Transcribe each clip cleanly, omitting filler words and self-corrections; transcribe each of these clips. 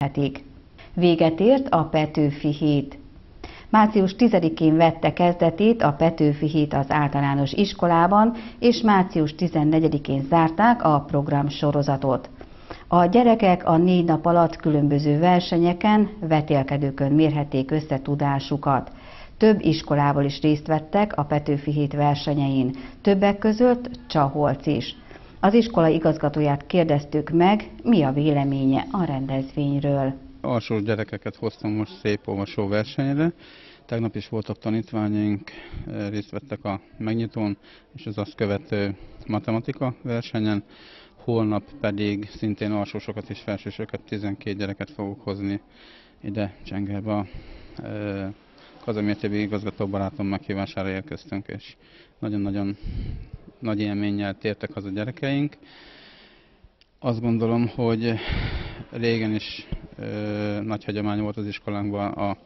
élvezhetik. Véget ért a Petőfi hét. Március 10-én vette kezdetét a Petőfi hét az általános iskolában, és március 14-én zárták a programsorozatot. A gyerekek a 4 nap alatt különböző versenyeken, vetélkedőkön mérhették össze tudásukat. Több iskolából is részt vettek a Petőfi hét versenyein, többek között Csaholc is. Az iskola igazgatóját kérdeztük meg, mi a véleménye a rendezvényről. Alsós gyerekeket hoztam most szép olvasó versenyre. Tegnap is voltak tanítványaink, részt vettek a megnyitón, és az azt követő matematika versenyen. Holnap pedig szintén alsósokat és felsősöket, 12 gyereket fogok hozni ide Csengerbe. A Kazimír Tibi igazgató barátom meghívására érkeztünk, és nagyon-nagyon nagy élménnyel tértek haza gyerekeink. Azt gondolom, hogy régen is nagy hagyomány volt az iskolánkban a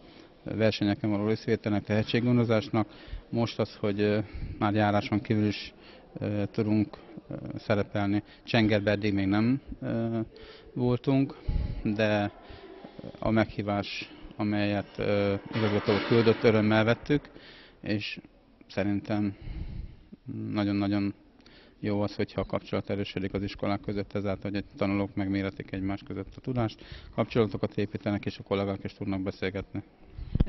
versenyeken való részvételnek, tehetséggondozásnak. Most az, hogy már járáson kívül is tudunk szerepelni. Csengerben eddig még nem voltunk, de a meghívás, amelyet igazgató küldött, örömmel vettük, és szerintem nagyon-nagyon jó az, hogyha a kapcsolat erősödik az iskolák között, ezáltal, hogy a tanulók megméretik egymás között a tudást, kapcsolatokat építenek, és a kollégák is tudnak beszélgetni.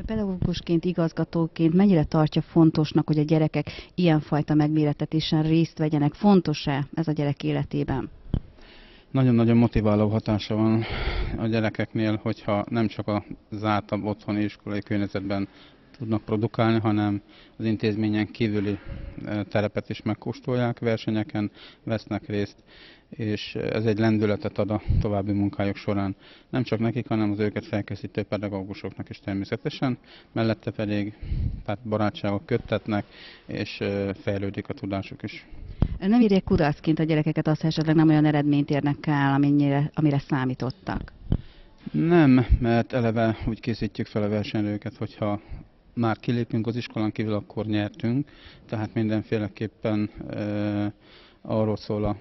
Pedagógusként, igazgatóként mennyire tartja fontosnak, hogy a gyerekek ilyenfajta megmérettetésen részt vegyenek? Fontos-e ez a gyerek életében? Nagyon-nagyon motiváló hatása van a gyerekeknél, hogyha nem csak a zártabb otthoni iskolai környezetben tudnak produkálni, hanem az intézményen kívüli terepet is megkóstolják, versenyeken vesznek részt, és ez egy lendületet ad a további munkájuk során. Nem csak nekik, hanem az őket felkészítő pedagógusoknak is természetesen, mellette pedig barátságok köttetnek, és fejlődik a tudásuk is. Nem írják kudarcként a gyerekeket, azt, ha esetleg nem olyan eredményt érnek el, amire számítottak? Nem, mert eleve úgy készítjük fel a versenyre őket, hogyha már kilépünk az iskolán kívül, akkor nyertünk, tehát mindenféleképpen arról szól a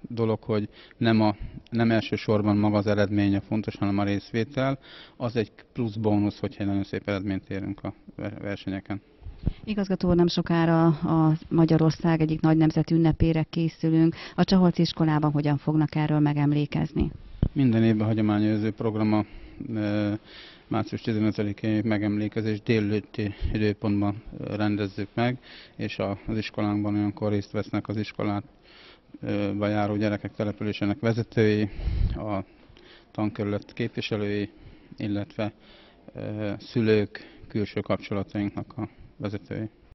dolog, hogy nem elsősorban maga az eredménye fontos, hanem a részvétel. Az egy plusz bónusz, hogyha egy nagyon szép eredményt érünk a versenyeken. Igazgató, nem sokára a Magyarország egyik nagy nemzeti ünnepére készülünk. A Csaholci iskolában hogyan fognak erről megemlékezni? Minden évben hagyományőrző program a március 15-i megemlékezés délelőtti időpontban rendezzük meg, és az iskolánkban olyankor részt vesznek az iskolába járó gyerekek településének vezetői, a tankerület képviselői, illetve szülők, külső kapcsolatainknak a vezetői.